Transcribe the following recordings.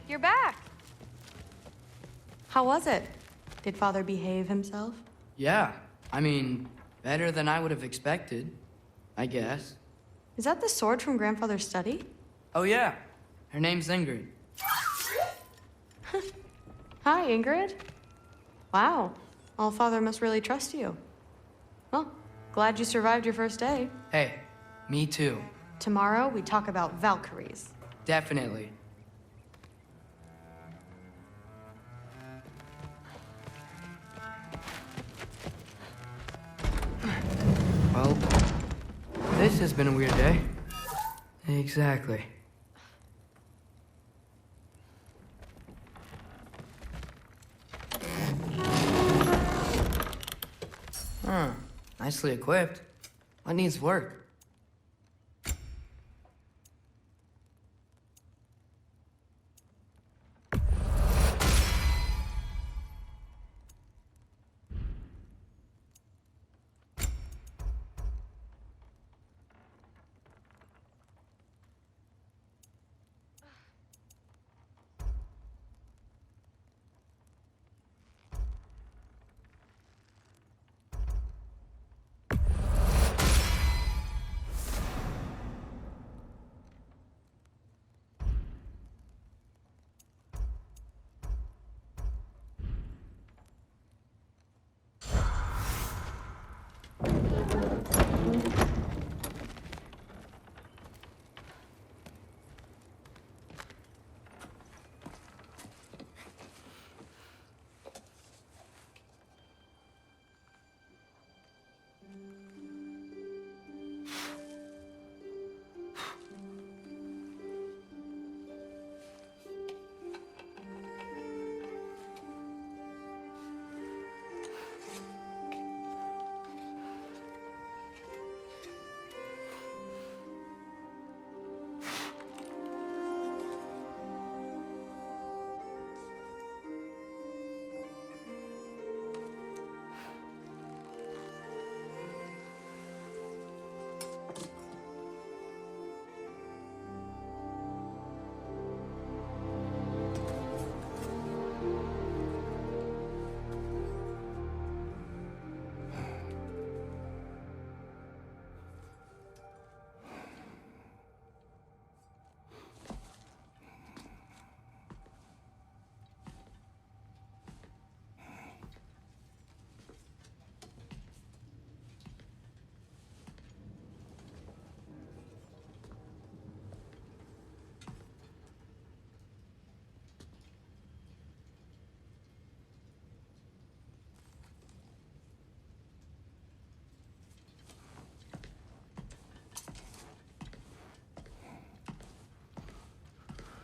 you're back. How was it? Did Father behave himself? Yeah, I mean, better than I would have expected, I guess. Is that the sword from Grandfather's study? Oh yeah, her name's Ingrid. Hi, Ingrid. Wow, Allfather must really trust you. Well, glad you survived your first day. Hey, me too. Tomorrow, we talk about Valkyries. Definitely. Well, this has been a weird day. Exactly. Huh. Nicely equipped. What needs work?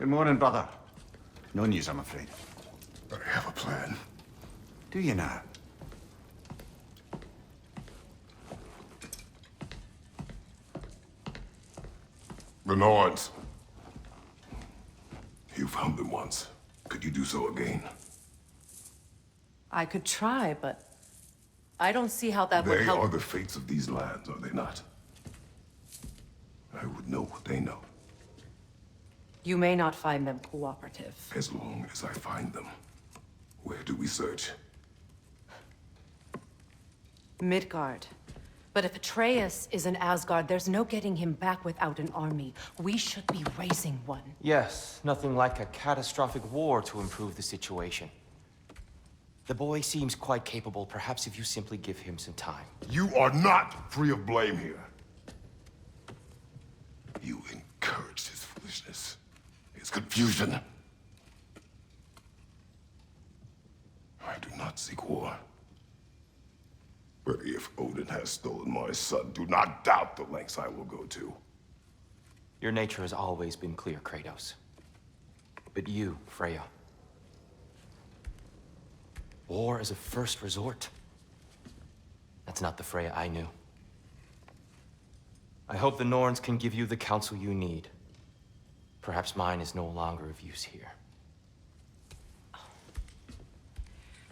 Good morning, brother. No news, I'm afraid. I have a plan. Do you now? The Norns. You found them once. Could you do so again? I could try, but I don't see how that would help. They are the fates of these lands, are they not? I would know what they know. You may not find them cooperative. As long as I find them. Where do we search? Midgard. But if Atreus is in Asgard, there's no getting him back without an army. We should be raising one. Yes, nothing like a catastrophic war to improve the situation. The boy seems quite capable. Perhaps if you simply give him some time. You are not free of blame here. You encouraged his foolishness. His confusion. I do not seek war. But if Odin has stolen my son, do not doubt the lengths I will go to. Your nature has always been clear, Kratos. But you, Freya. War is a first resort. That's not the Freya I knew. I hope the Norns can give you the counsel you need. Perhaps mine is no longer of use here.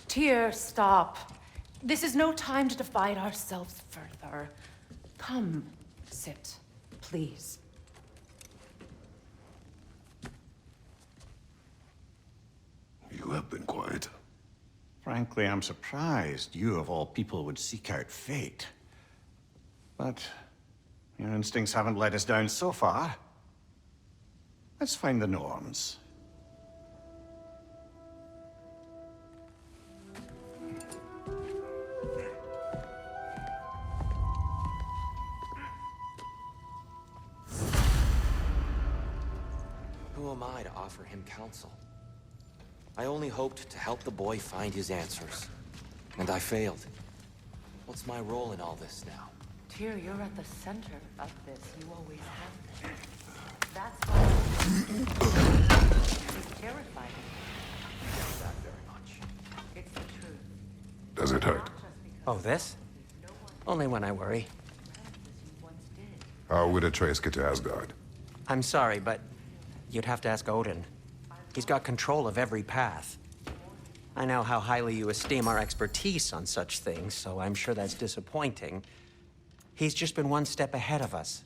Tyr, stop. This is no time to divide ourselves further. Come, sit, please. You have been quiet. Frankly, I'm surprised you of all people would seek out fate. But your instincts haven't let us down so far. Let's find the norms. Who am I to offer him counsel? I only hoped to help the boy find his answers. And I failed. What's my role in all this now? Tyr, you're at the center of this. You always have been. That's why it's terrifying. Not that very much. It's the truth. Does it hurt? Not just because Oh, this? Only when I worry. as you once did. How would Atreus get to Asgard? I'm sorry, but you'd have to ask Odin. He's got control of every path. I know how highly you esteem our expertise on such things, so I'm sure that's disappointing. He's just been one step ahead of us.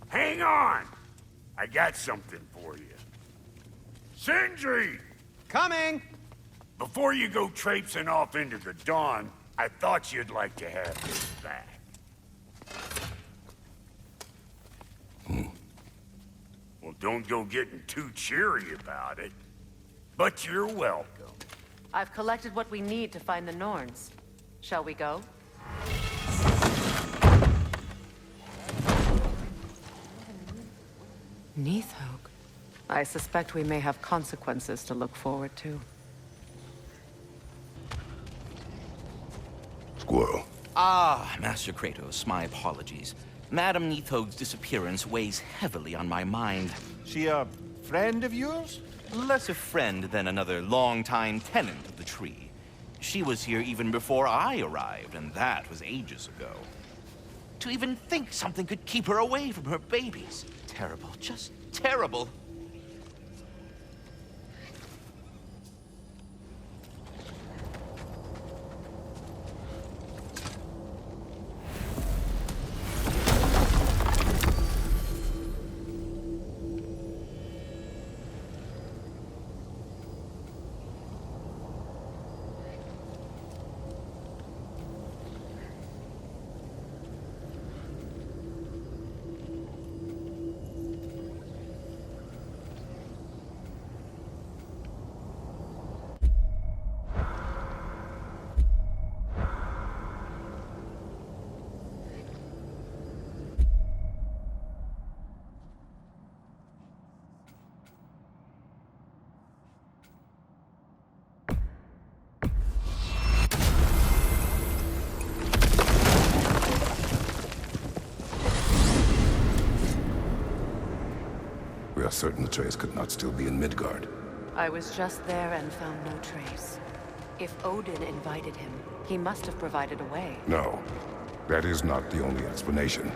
Hang on! I got something for you. Sindri! Coming! Before you go traipsing off into the dawn, I thought you'd like to have this back. Well, don't go getting too cheery about it. But you're welcome. I've collected what we need to find the Norns. Shall we go? Neathog. I suspect we may have consequences to look forward to. Squirrel. Ah, Master Kratos, my apologies. Madame Neathog's disappearance weighs heavily on my mind. She a friend of yours? Less a friend than another longtime tenant of the tree. She was here even before I arrived, and that was ages ago. To even think something could keep her away from her babies. Terrible, just terrible. We are certain Atreus could not still be in Midgard. I was just there and found no trace. If Odin invited him, he must have provided a way. No, that is not the only explanation.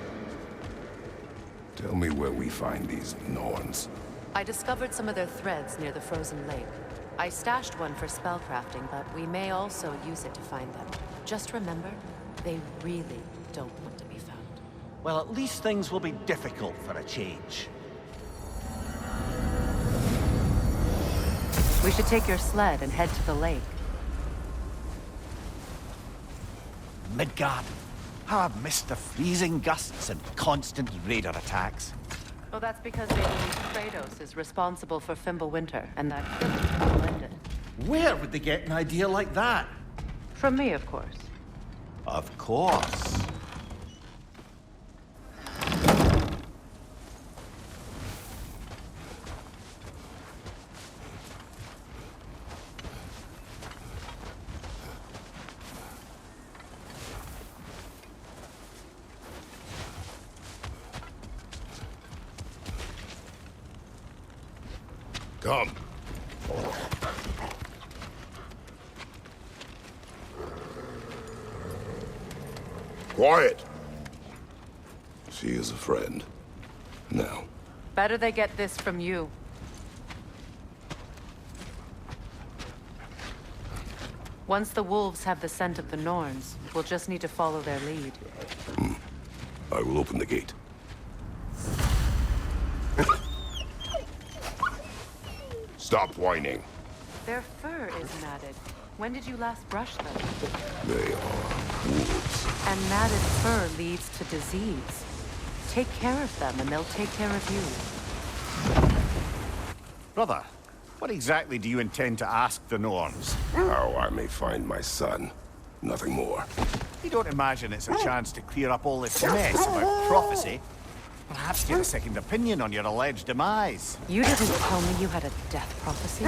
Tell me where we find these Norns. I discovered some of their threads near the frozen lake. I stashed one for spellcrafting, but we may also use it to find them. Just remember, they really don't want to be found. Well, at least things will be difficult for a change. We should take your sled and head to the lake. Midgard. How I've missed the freezing gusts and constant raider attacks. Well, that's because they believe Kratos is responsible for Fimbulwinter, and that will end it. Where would they get an idea like that? From me, of course. Of course. Come. Quiet. She is a friend. Now. Better they get this from you. Once the wolves have the scent of the Norns, we'll just need to follow their lead. I will open the gate. Stop whining. Their fur is matted. When did you last brush them? They are wolves. And matted fur leads to disease. Take care of them, and they'll take care of you. Brother, what exactly do you intend to ask the Norns? How I may find my son. Nothing more. You don't imagine it's a chance to clear up all this mess about prophecy? Perhaps get a second opinion on your alleged demise. You didn't tell me you had a death prophecy?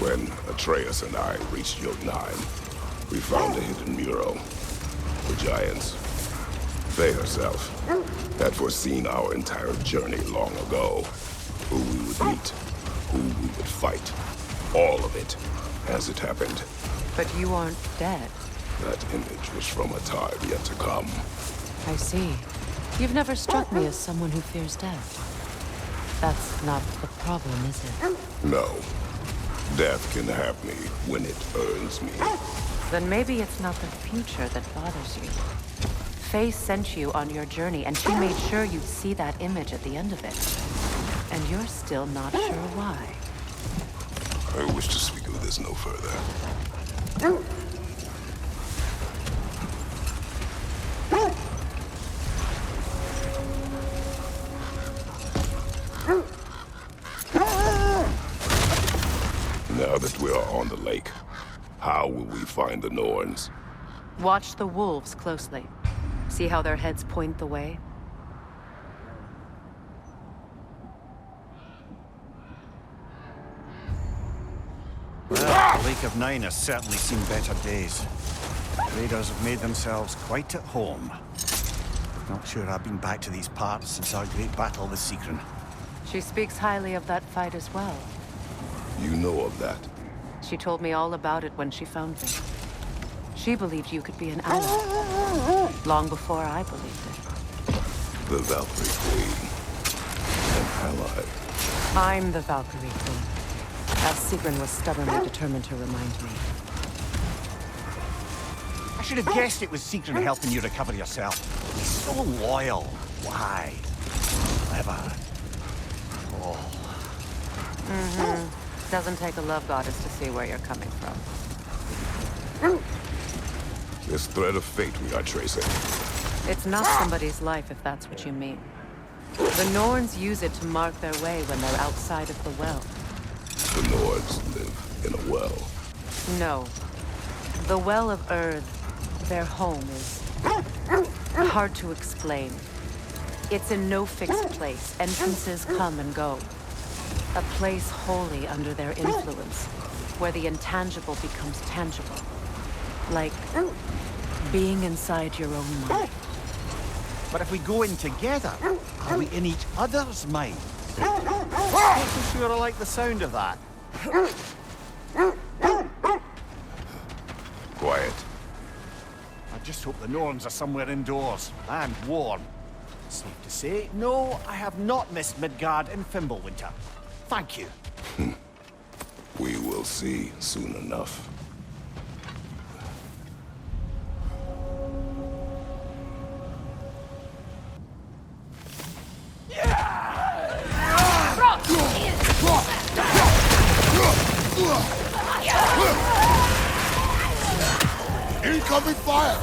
When Atreus and I reached Jotunheim, we found a hidden mural. The giants, they herself, had foreseen our entire journey long ago. Who we would meet, who we would fight. All of it, as it happened. But you aren't dead. That image was from a time yet to come. I see. You've never struck me as someone who fears death. That's not the problem, is it? No. Death can have me when it earns me. Then maybe it's not the future that bothers you. Faye sent you on your journey, and she made sure you'd see that image at the end of it. And you're still not sure why. I wish to speak of this no further. Now that we are on the lake, how will we find the Norns? Watch the wolves closely. See how their heads point the way? Well, the Lake of Nine has certainly seen better days. Raiders have made themselves quite at home. Not sure I've been back to these parts since our great battle with Sigrun. She speaks highly of that fight as well. You know of that? She told me all about it when she found me. She believed you could be an ally. Long before I believed it. The Valkyrie Queen. An ally. I'm the Valkyrie Queen. As Sigrun was stubbornly determined to remind me. I should have guessed it was Sigrun helping you recover yourself. He's so loyal. Why? Clever. Oh. Doesn't take a love goddess to see where you're coming from. This thread of fate we are tracing. It's not somebody's life, if that's what you mean. The Norns use it to mark their way when they're outside of the well. The Nords live in a well. No. The Well of Earth, their home, is hard to explain. It's in no fixed place. Entrances come and go. A place wholly under their influence, where the intangible becomes tangible. Like being inside your own mind. But if we go in together, are we in each other's mind? Not so sure I like the sound of that. Quiet. I just hope the Norns are somewhere indoors and warm. Safe to say, no, I have not missed Midgard and Fimbulwinter. Thank you. We will see soon enough. Incoming fire!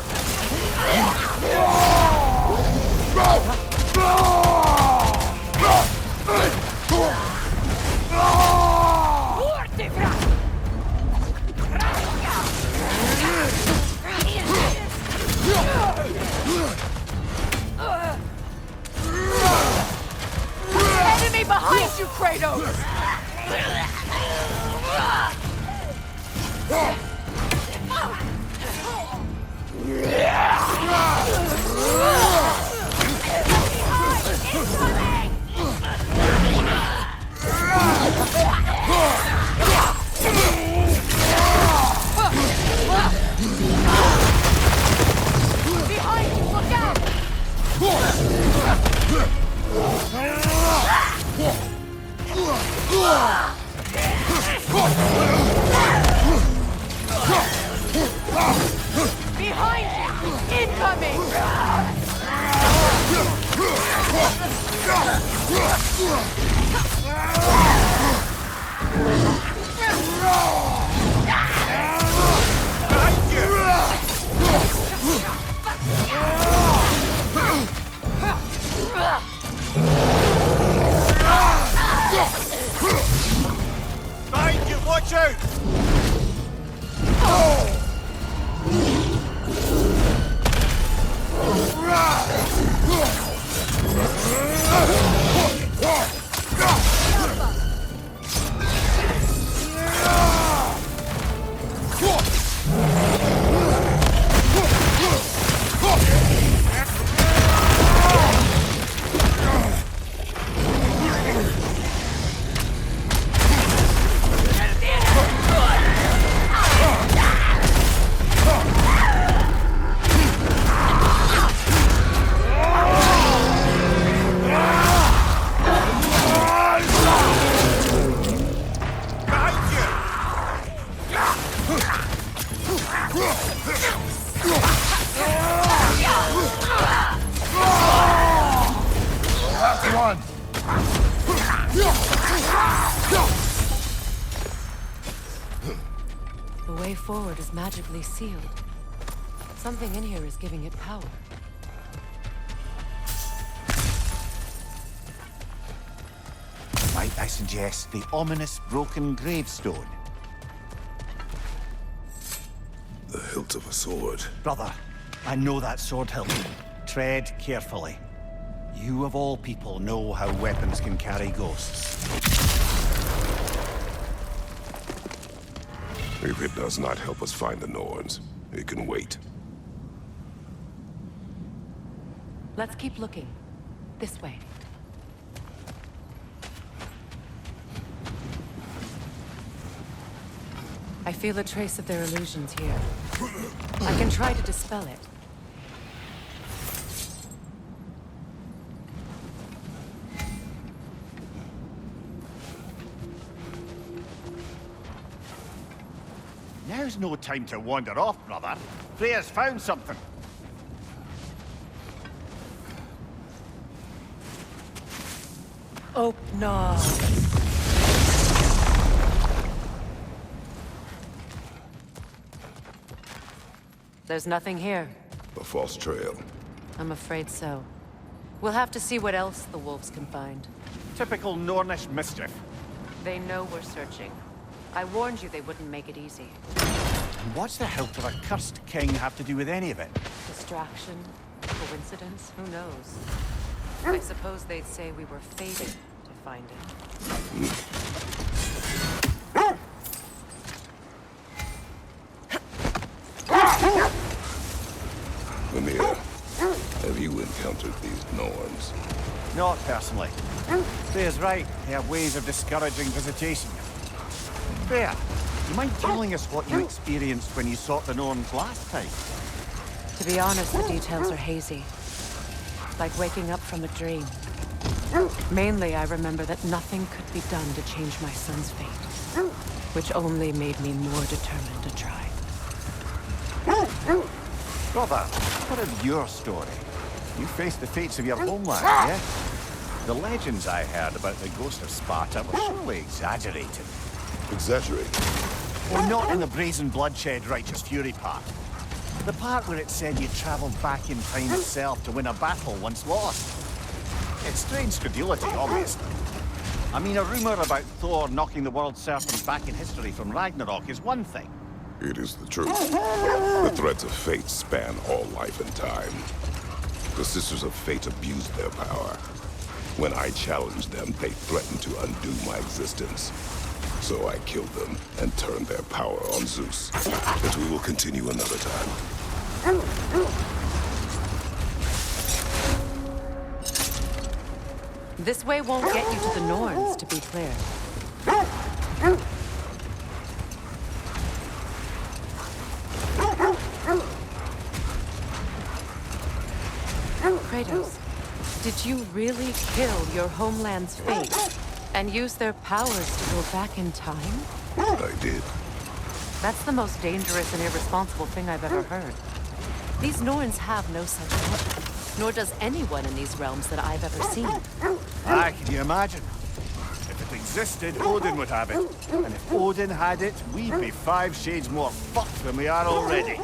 Enemy behind you, Kratos! Behind you, look out! Behind you! Incoming! Behind you, watch out! The way forward is magically sealed. Something in here is giving it power. Might I suggest the ominous broken gravestone? The hilt of a sword. Brother, I know that sword hilt. Tread carefully. You of all people know how weapons can carry ghosts. If it does not help us find the Norns, it can wait. Let's keep looking. This way. I feel a trace of their illusions here. I can try to dispel it. Now's no time to wander off, brother. Freya's found something. Oh, no. There's nothing here. A false trail. I'm afraid so. We'll have to see what else the wolves can find. Typical Nornish mischief. They know we're searching. I warned you they wouldn't make it easy. And what's the hilt of a cursed king have to do with any of it? Distraction? Coincidence? Who knows? I suppose they'd say we were fated to find it. Mimir, have you encountered these Norns? Not personally. Freya's right. They have ways of discouraging visitation. Freya, you mind telling us what you experienced when you sought the Norns last time? To be honest, the details are hazy. like waking up from a dream. Mainly, I remember that nothing could be done to change my son's fate, which only made me more determined to try. Brother, what of your story? You faced the fates of your homeland, yeah? The legends I heard about the ghost of Sparta were surely exaggerated. Exaggerate. Well, not in the brazen bloodshed righteous fury part. The part where it said you travelled back in time itself to win a battle once lost. It's strange credulity, obviously. I mean, a rumour about Thor knocking the world serpent back in history from Ragnarok is one thing. It is the truth. The threads of fate span all life and time. The Sisters of Fate abused their power. When I challenged them, they threatened to undo my existence. So I killed them and turned their power on Zeus. But we will continue another time. This way won't get you to the Norns, to be clear. Kratos, did you really kill your homeland's fate and use their powers to go back in time? I did. That's the most dangerous and irresponsible thing I've ever heard. These Norns have no such power, nor does anyone in these realms that I've ever seen. Ah, can you imagine? If it existed, Odin would have it. And if Odin had it, we'd be 5 shades more fucked than we are already.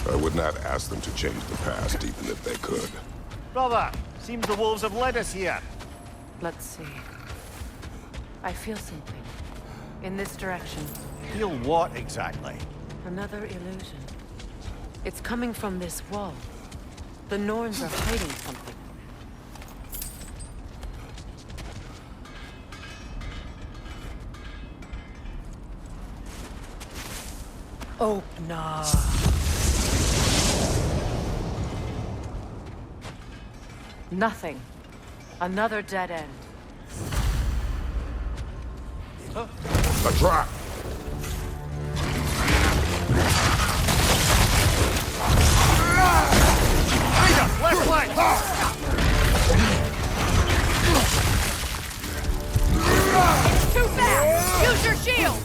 I would not ask them to change the past, even if they could. Brother, seems the wolves have led us here. Let's see. I feel something. In this direction. Feel what exactly? Another illusion. It's coming from this wall. The Norns are hiding something. Oh, nah. Nothing. Another dead end. A trap! Left flank! Too fast! Use your shield!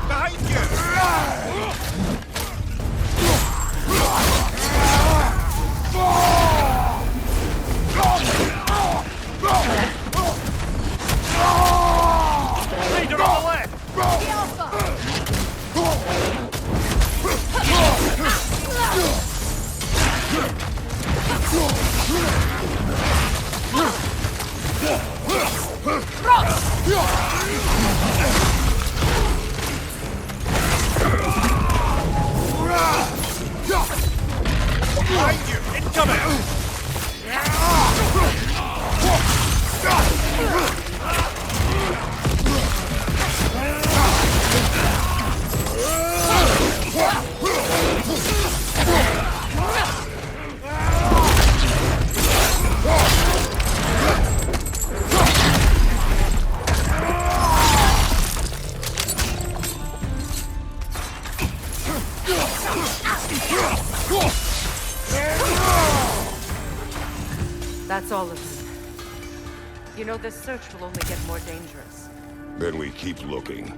Behind you! Leader on the left! The Alpha! Behind you! Incoming! That's all of them. You know, this search will only get more dangerous. Then we keep looking.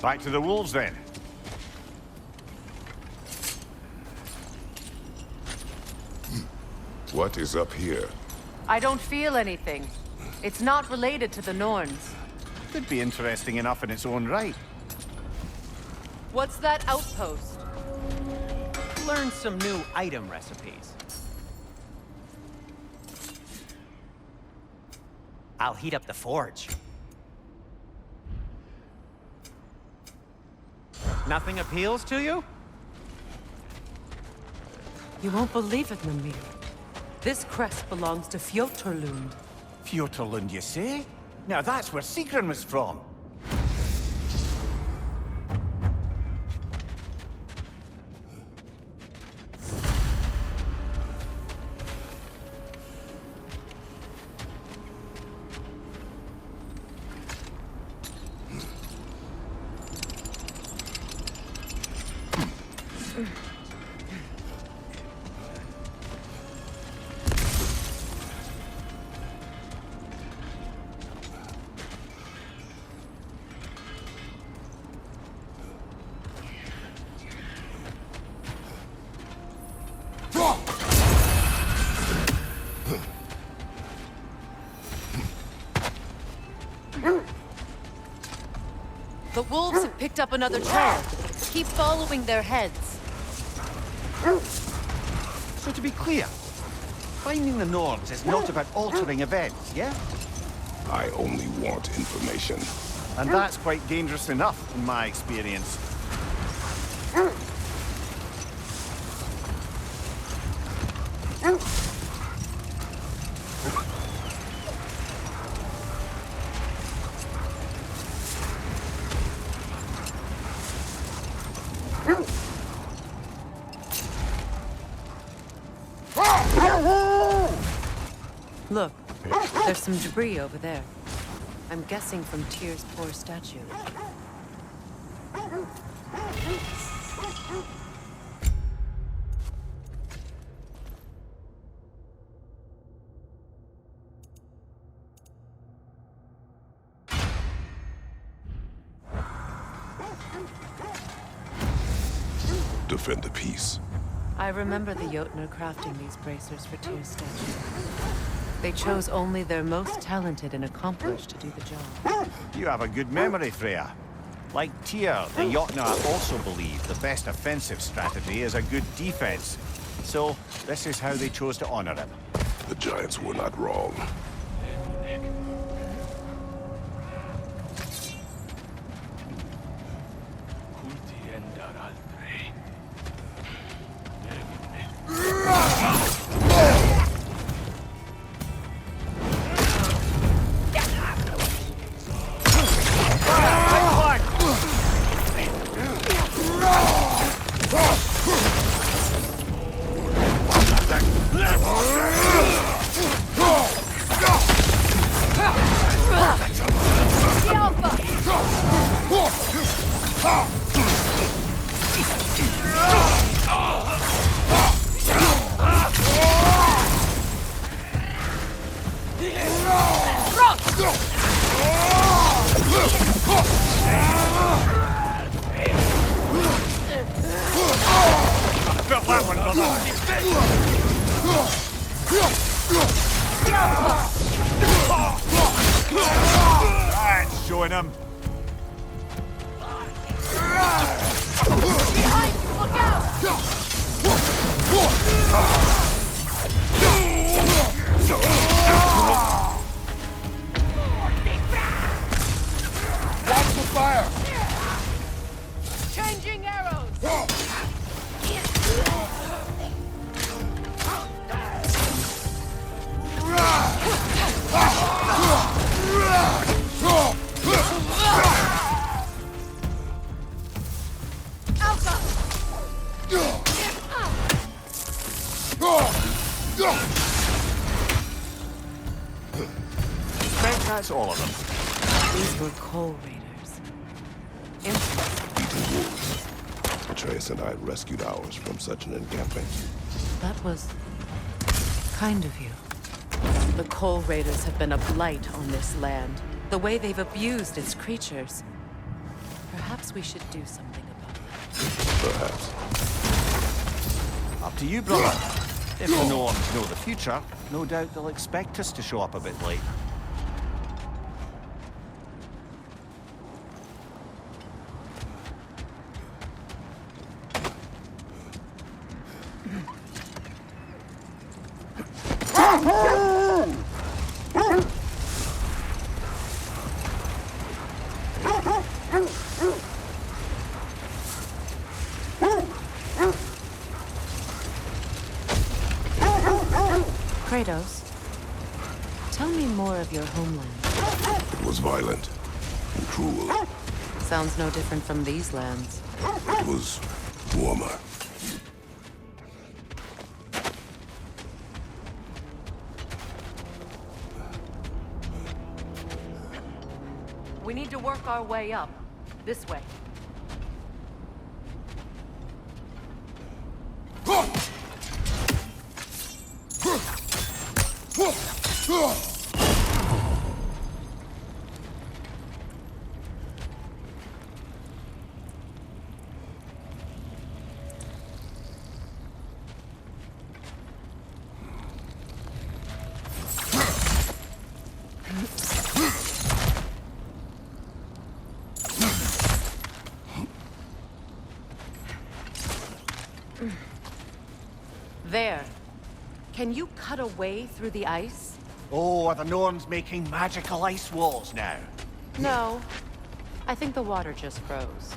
Back to the wolves, then. What is up here? I don't feel anything. It's not related to the Norns. Could be interesting enough in its own right. What's that outpost? Learn some new item recipes. I'll heat up the forge. Nothing appeals to you? You won't believe it, Mimir. This crest belongs to Fjoturlund. Fjoturlund, you say? Now that's where Sigrun was from. The wolves have picked up another trail. Keep following their heads. So to be clear, finding the Nords is not about altering events, yeah? I only want information. And that's quite dangerous enough, in my experience. Look, there's some debris over there. I'm guessing from Tyr's poor statue. Defend the peace. I remember the Jotnar crafting these bracers for Tyr's statue. They chose only their most talented and accomplished to do the job. You have a good memory, Freya. Like Tyr, the Jotnar also believe the best offensive strategy is a good defense. So, this is how they chose to honor him. The giants were not wrong. That's showing him. Watch the fire! Changing arrows! That's all of them. These were coal raiders. Interesting. Eating wolves. Atreus and I rescued ours from such an encampment. That was kind of you. The coal raiders have been a blight on this land. The way they've abused its creatures. Perhaps we should do something about that. Perhaps. Up to you, brother. If the Norns know the future, no doubt they'll expect us to show up a bit late. Kratos, tell me more of your homeland. It was violent and cruel. Sounds no different from these lands. It was warmer. We need to work our way up. This way. There. Can you cut a way through the ice? Oh, are the Norns making magical ice walls now? No. I think the water just froze.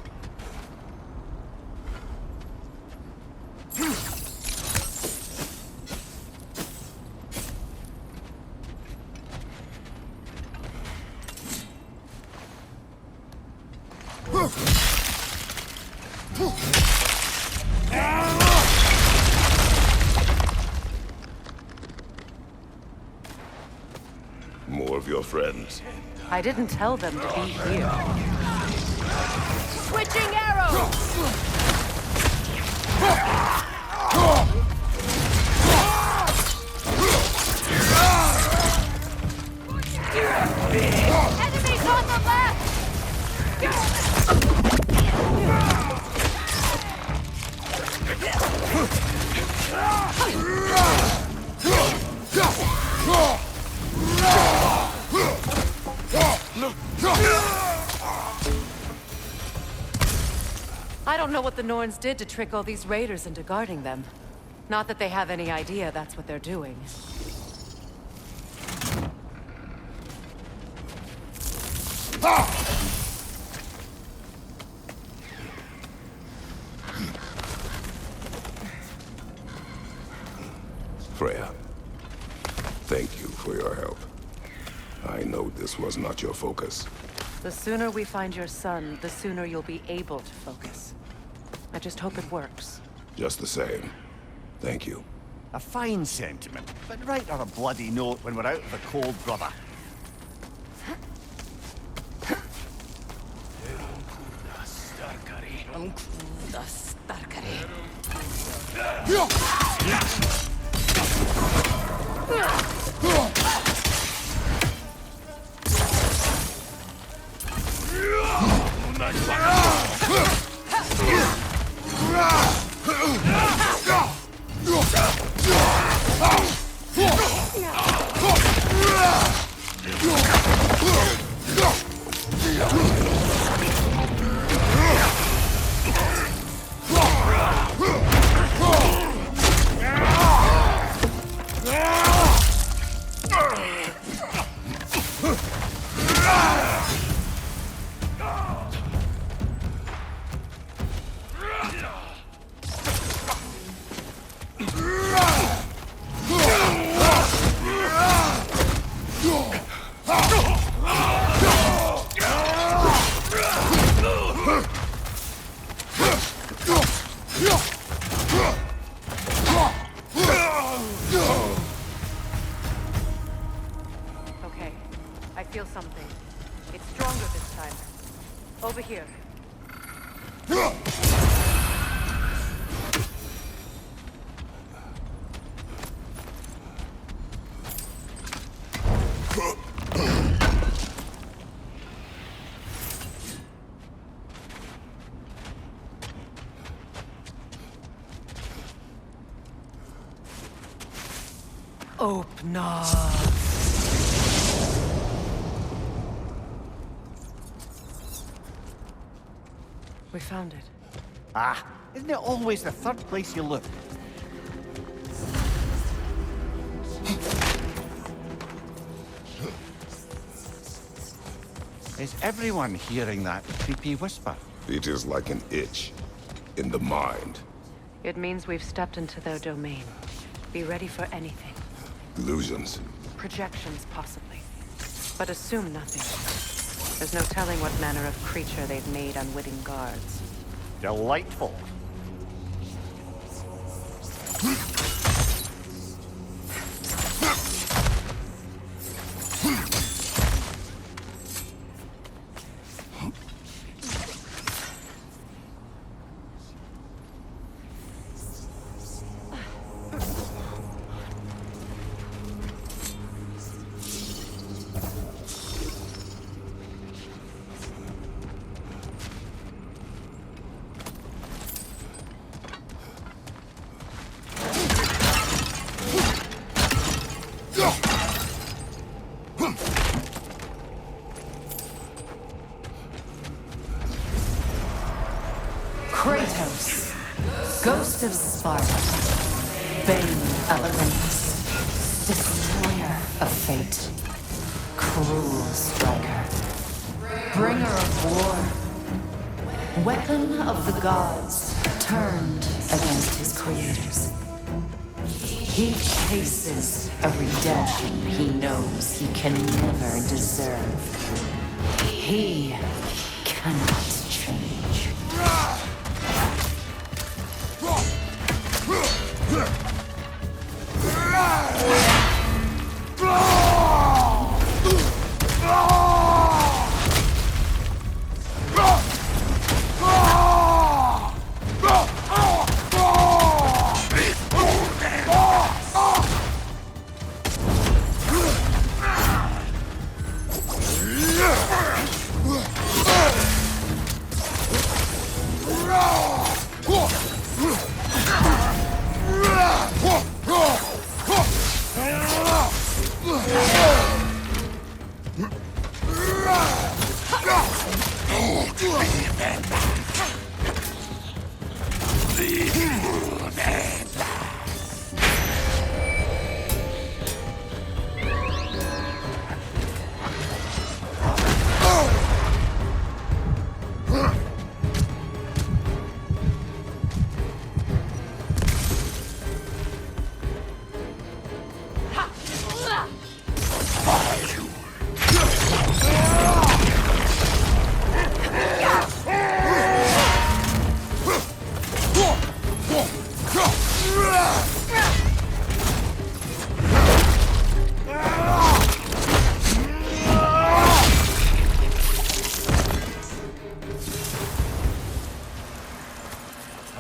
More of your friends. I didn't tell them to be here. Switching arrows! Enemies on the left! I don't know what the Norns did to trick all these raiders into guarding them. Not that they have any idea that's what they're doing. Freya, thank you for your help. I know this was not your focus. The sooner we find your son, the sooner you'll be able to focus. I just hope it works. Just the same. Thank you. A fine sentiment, but write her a bloody note when we're out of the cold, brother. Okay, I feel something. It's stronger this time. Over here. Open up. We found it. Ah, isn't it always the third place you look? Is everyone hearing that creepy whisper? It is like an itch in the mind. It means we've stepped into their domain. Be ready for anything. Illusions. Projections, possibly. But assume nothing. There's no telling what manner of creature they've made unwitting guards. Delightful. Ghost of Sparta, Bane of Olympus, Destroyer of Fate, Cruel Striker, Bringer of War, Weapon of the Gods, turned against his creators. He chases a redemption he knows he can never deserve. He cannot change.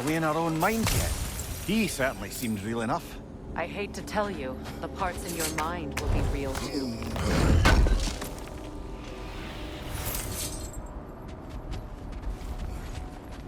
Are we in our own mind yet? He certainly seemed real enough. I hate to tell you, the parts in your mind will be real too.